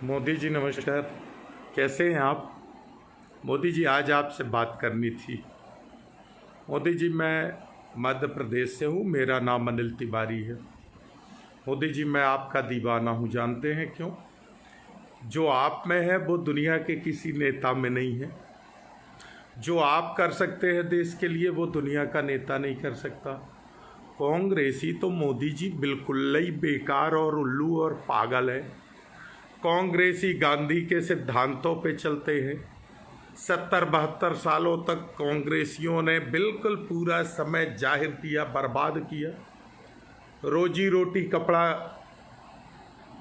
मोदी जी नमस्कार। कैसे हैं आप? मोदी जी आज आपसे बात करनी थी। मोदी जी मैं मध्य प्रदेश से हूँ, मेरा नाम अनिल तिवारी है। मोदी जी मैं आपका दीवाना हूँ, जानते हैं क्यों? जो आप में है वो दुनिया के किसी नेता में नहीं है। जो आप कर सकते हैं देश के लिए वो दुनिया का नेता नहीं कर सकता। कांग्रेसी तो मोदी जी बिल्कुल ही बेकार और उल्लू और पागल है। कांग्रेसी गांधी के सिद्धांतों पे चलते हैं। 70-72 सालों तक कांग्रेसियों ने बिल्कुल पूरा समय जाहिर किया, बर्बाद किया। रोजी रोटी, कपड़ा,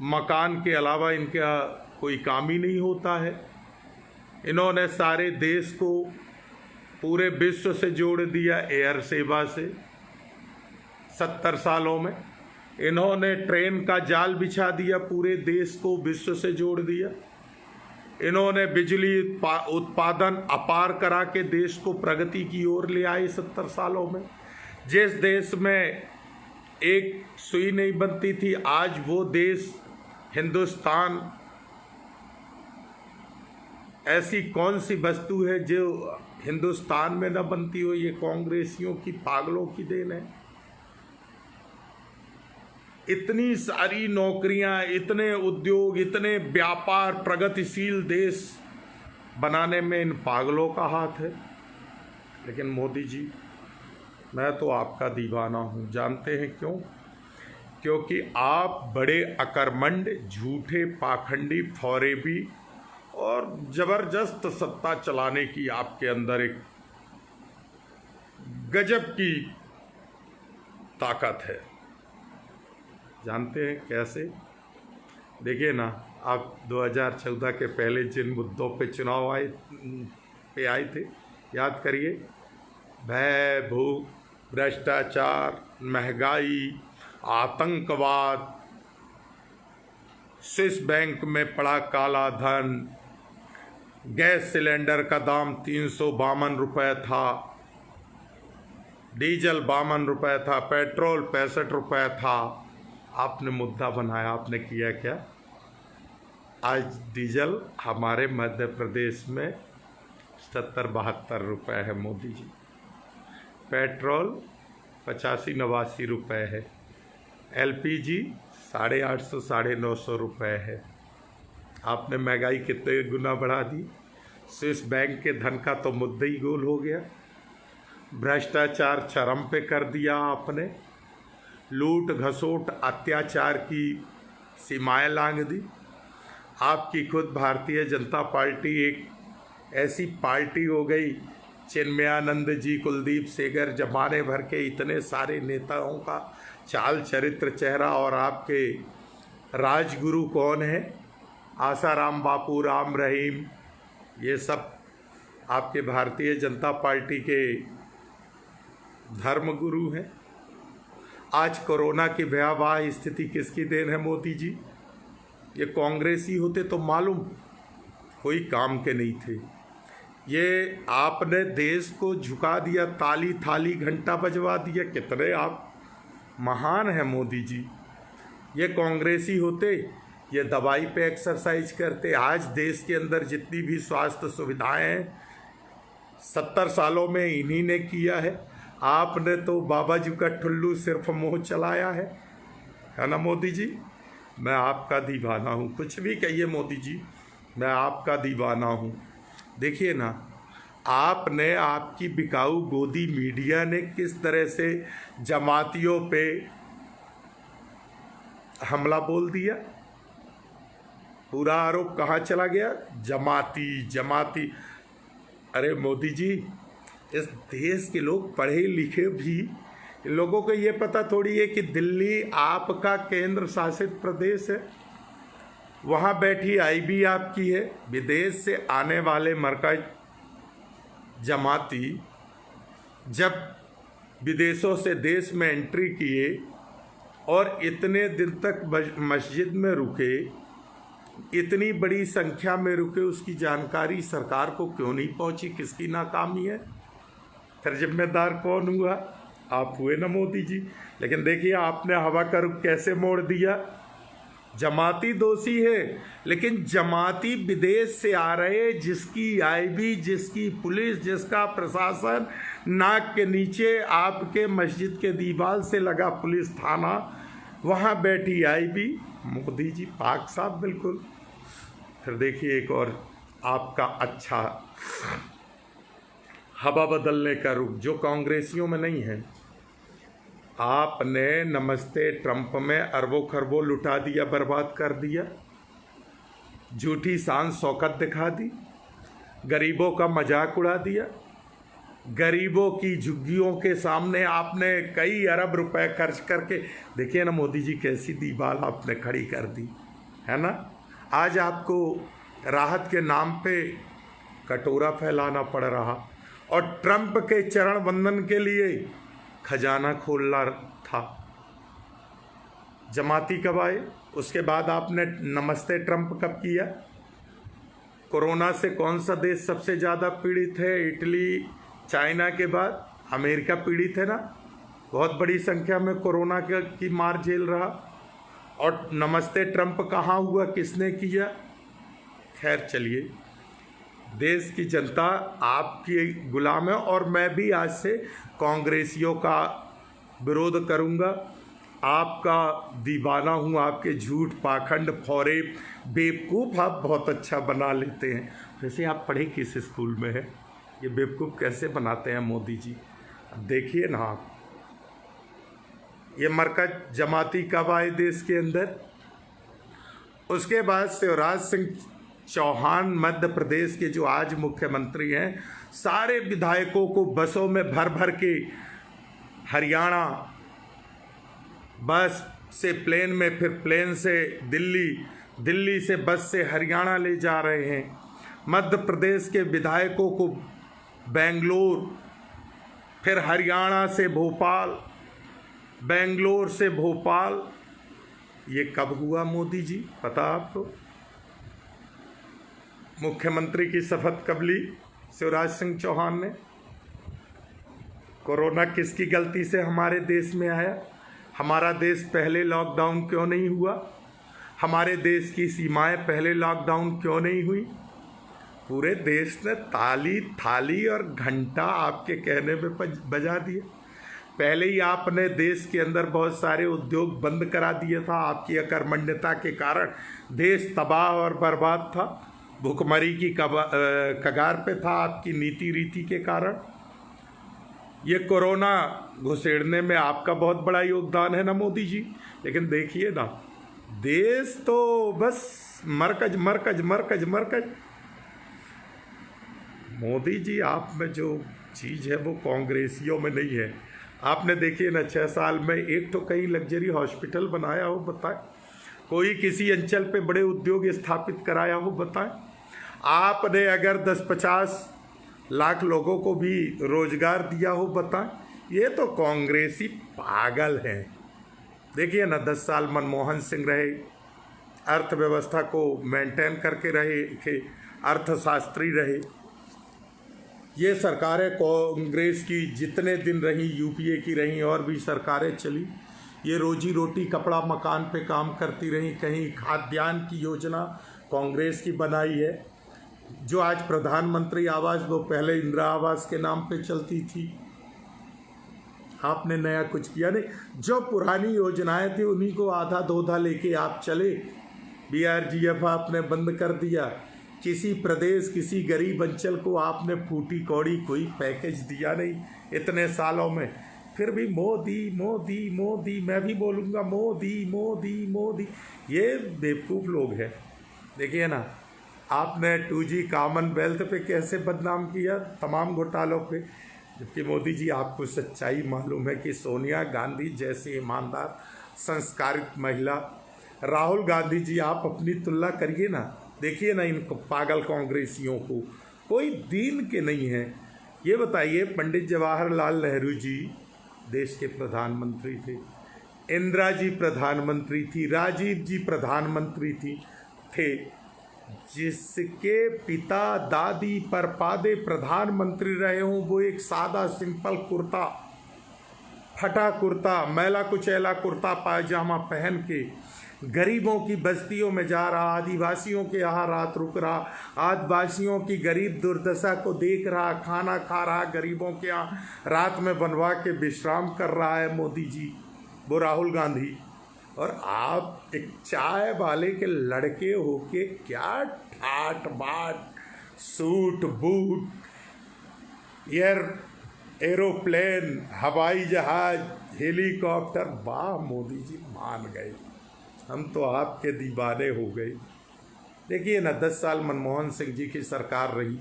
मकान के अलावा इनका कोई काम ही नहीं होता है। इन्होंने सारे देश को पूरे विश्व से जोड़ दिया एयर सेवा से। 70 सालों में इन्होंने ट्रेन का जाल बिछा दिया, पूरे देश को विश्व से जोड़ दिया। इन्होंने बिजली उत्पादन अपार करा के देश को प्रगति की ओर ले आए। 70 सालों में जिस देश में एक सुई नहीं बनती थी, आज वो देश हिंदुस्तान, ऐसी कौन सी वस्तु है जो हिंदुस्तान में न बनती हो? ये कांग्रेसियों की, पागलों की देन है। इतनी सारी नौकरियां, इतने उद्योग, इतने व्यापार, प्रगतिशील देश बनाने में इन पागलों का हाथ है। लेकिन मोदी जी मैं तो आपका दीवाना हूं, जानते हैं क्यों? क्योंकि आप बड़े अकर्मण्य, झूठे, पाखंडी, फौरेबी और जबरदस्त सत्ता चलाने की आपके अंदर एक गजब की ताकत है। जानते हैं कैसे? देखिए ना, आप 2014 के पहले जिन मुद्दों पे चुनाव आए थे, याद करिए। भय, भूख, भ्रष्टाचार, महंगाई, आतंकवाद, स्विस बैंक में पड़ा काला धन, गैस सिलेंडर का दाम 352 रुपये था, डीजल 52 रुपये था, पेट्रोल 65 रुपये था। आपने मुद्दा बनाया, आपने किया क्या? आज डीजल हमारे मध्य प्रदेश में 70-72 रुपये है मोदी जी। पेट्रोल 85-89 रुपये है। LPG 850-950 रुपये है। आपने महंगाई कितने गुना बढ़ा दी। स्विस बैंक के धन का तो मुद्दा ही गोल हो गया। भ्रष्टाचार चरम पे कर दिया आपने। लूट, घसोट, अत्याचार की सीमाएं लांघ दी। आपकी खुद भारतीय जनता पार्टी एक ऐसी पार्टी हो गई, चिन्मयानंद जी, कुलदीप सेंगर, जमाने भर के इतने सारे नेताओं का चाल चरित्र, चेहरा। और आपके राजगुरु कौन है? आसाराम बापू, राम रहीम, ये सब आपके भारतीय जनता पार्टी के धर्मगुरु हैं। आज कोरोना की भयावह स्थिति किसकी देन है मोदी जी? ये कांग्रेसी होते तो मालूम कोई काम के नहीं थे। ये आपने देश को झुका दिया, ताली थाली घंटा बजवा दिया। कितने आप महान हैं मोदी जी। ये कांग्रेसी होते, ये दवाई पे एक्सरसाइज करते। आज देश के अंदर जितनी भी स्वास्थ्य सुविधाएं हैं 70 सालों में इन्हीं ने किया है। आपने तो बाबा जी का ठुल्लू सिर्फ मुँह चलाया है ना मोदी जी? मैं आपका दीवाना हूँ, कुछ भी कहिए मोदी जी, मैं आपका दीवाना हूँ। देखिए ना, आपने, आपकी बिकाऊ गोदी मीडिया ने किस तरह से जमातियों पे हमला बोल दिया। पूरा आरोप कहाँ चला गया? जमाती, जमाती। अरे मोदी जी, इस देश के लोग पढ़े लिखे भी, लोगों को ये पता थोड़ी है कि दिल्ली आपका केंद्र शासित प्रदेश है। वहाँ बैठी IB आपकी है। विदेश से आने वाले मरकज जमाती जब विदेशों से देश में एंट्री किए और इतने दिन तक मस्जिद में रुके, इतनी बड़ी संख्या में रुके, उसकी जानकारी सरकार को क्यों नहीं पहुंची? किसकी नाकामी है? फिर जिम्मेदार कौन हुआ? आप हुए ना मोदी जी। लेकिन देखिए आपने हवा का रुख कैसे मोड़ दिया। जमाती दोषी है, लेकिन जमाती विदेश से आ रहे, जिसकी आईबी, जिसकी पुलिस, जिसका प्रशासन, नाक के नीचे आपके मस्जिद के दीवार से लगा पुलिस थाना, वहाँ बैठी आईबी, मोदी जी पाक साहब बिल्कुल। फिर देखिए एक और आपका अच्छा हवा बदलने का रुख जो कांग्रेसियों में नहीं है। आपने नमस्ते ट्रंप में अरबों खरबों लुटा दिया, बर्बाद कर दिया, झूठी शान शौकत दिखा दी, गरीबों का मजाक उड़ा दिया, गरीबों की झुग्गियों के सामने आपने कई अरब रुपए खर्च करके, देखिए ना मोदी जी कैसी दीवार आपने खड़ी कर दी है ना। आज आपको राहत के नाम पे कटोरा फैलाना पड़ रहा, और ट्रंप के चरण वंदन के लिए खजाना खोलना था। जमाती कब आए? उसके बाद आपने नमस्ते ट्रंप कब किया? कोरोना से कौन सा देश सबसे ज़्यादा पीड़ित है? इटली, चाइना के बाद अमेरिका पीड़ित है ना, बहुत बड़ी संख्या में कोरोना की मार झेल रहा। और नमस्ते ट्रंप कहाँ हुआ, किसने किया? खैर चलिए, देश की जनता आपकी गुलाम है, और मैं भी आज से कांग्रेसियों का विरोध करूंगा। आपका दीवाना हूँ, आपके झूठ, पाखंड, फौरेब, बेवकूफ़ आप बहुत अच्छा बना लेते हैं। वैसे आप पढ़े किस स्कूल में है? ये बेवकूफ़ कैसे बनाते हैं मोदी जी? देखिए ना आप, ये मरकज जमाती कब आए देश के अंदर? उसके बाद शिवराज सिंह चौहान मध्य प्रदेश के जो आज मुख्यमंत्री हैं, सारे विधायकों को बसों में भर भर के हरियाणा, बस से प्लेन में, फिर प्लेन से दिल्ली, दिल्ली से बस से हरियाणा ले जा रहे हैं। मध्य प्रदेश के विधायकों को बेंगलोर, फिर हरियाणा से भोपाल, बेंगलोर से भोपाल। ये कब हुआ मोदी जी, पता आपको? मुख्यमंत्री की शपथ कब ली शिवराज सिंह चौहान ने? कोरोना किसकी गलती से हमारे देश में आया? हमारा देश पहले लॉकडाउन क्यों नहीं हुआ? हमारे देश की सीमाएं पहले लॉकडाउन क्यों नहीं हुई? पूरे देश ने ताली, थाली और घंटा आपके कहने पे बजा दिए। पहले ही आपने देश के अंदर बहुत सारे उद्योग बंद करा दिए था। आपकी अकर्मण्यता के कारण देश तबाह और बर्बाद था, भुखमरी की कगार पे था आपकी नीति रीति के कारण। ये कोरोना घुसेड़ने में आपका बहुत बड़ा योगदान है ना मोदी जी। लेकिन देखिए ना, देश तो बस मरकज मरकज मरकज मरकज। मोदी जी, आप में जो चीज़ है वो कांग्रेसियों में नहीं है। आपने देखिए ना 6 साल में एक तो कहीं लग्जरी हॉस्पिटल बनाया हो बताएं? कोई किसी अंचल पे बड़े उद्योग स्थापित कराया हो बताएं? आपने अगर 10-50 लाख लोगों को भी रोजगार दिया हो बताएं? ये तो कांग्रेसी पागल हैं। देखिए ना, 10 साल मनमोहन सिंह रहे, अर्थव्यवस्था को मेंटेन करके रहे थे, अर्थशास्त्री रहे। ये सरकारें कांग्रेस की जितने दिन रही, यूपीए की रही, और भी सरकारें चली, ये रोजी रोटी, कपड़ा मकान पे काम करती रही। कहीं खाद्यान्न की योजना कांग्रेस की बनाई है, जो आज प्रधानमंत्री आवास, वो पहले इंदिरा आवास के नाम पे चलती थी। आपने नया कुछ किया नहीं। जो पुरानी योजनाएं थी उन्हीं को आधा दोधा लेके आप चले। BRGF आपने बंद कर दिया। किसी प्रदेश, किसी गरीब अंचल को आपने फूटी कौड़ी कोई पैकेज दिया नहीं इतने सालों में। फिर भी मोदी मोदी मोदी, मैं भी बोलूँगा मोदी मोदी मोदी। ये बेवकूफ़ लोग हैं। देखिए ना, आपने 2G कॉमनवेल्थ पे कैसे बदनाम किया, तमाम घोटालों पे। जबकि मोदी जी, आपको सच्चाई मालूम है कि सोनिया गांधी जैसी ईमानदार, संस्कारित महिला, राहुल गांधी जी, आप अपनी तुलना करिए ना। देखिए ना इन पागल कांग्रेसियों को, कोई दीन के नहीं है। ये बताइए, पंडित जवाहरलाल नेहरू जी देश के प्रधानमंत्री थे, इंदिरा जी प्रधानमंत्री थी, राजीव जी प्रधानमंत्री थे। जिसके पिता दादी परपादे प्रधानमंत्री रहे हों, वो एक सादा सिंपल कुर्ता, फटा कुर्ता, मैला कुचैला कुर्ता पायजामा पहन के गरीबों की बस्तियों में जा रहा, आदिवासियों के यहाँ रात रुक रहा, आदिवासियों की गरीब दुर्दशा को देख रहा, खाना खा रहा, गरीबों के यहाँ रात में बनवा के विश्राम कर रहा है मोदी जी, वो राहुल गांधी। और आप एक चाय वाले के लड़के होके क्या ठाट बाट, सूट बूट, एरोप्लेन, हवाई जहाज, हेलीकॉप्टर, वाह मोदी जी मान गए, हम तो आपके दीवाने हो गए। देखिए ना, 10 साल मनमोहन सिंह जी की सरकार रही,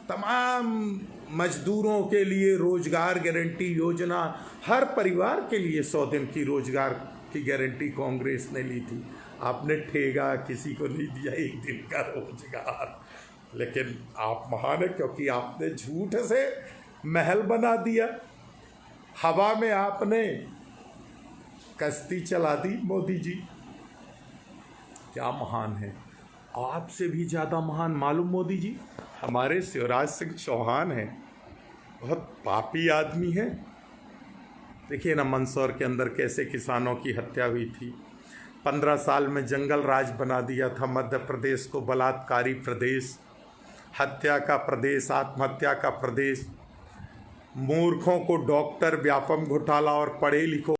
तमाम मजदूरों के लिए रोजगार गारंटी योजना, हर परिवार के लिए 100 दिन की रोजगार की गारंटी कांग्रेस ने ली थी। आपने ठेगा किसी को नहीं दिया 1 दिन का रोजगार, लेकिन आप महान है क्योंकि आपने झूठ से महल बना दिया, हवा में आपने कश्ती चला दी मोदी जी। क्या महान है, आपसे भी ज़्यादा महान मालूम मोदी जी हमारे शिवराज सिंह चौहान हैं, बहुत पापी आदमी है। देखिए ना, मंदसौर के अंदर कैसे किसानों की हत्या हुई थी, 15 साल में जंगल राज बना दिया था मध्य प्रदेश को, बलात्कारी प्रदेश, हत्या का प्रदेश, आत्महत्या का प्रदेश, मूर्खों को डॉक्टर, व्यापम घोटाला और पढ़े लिखो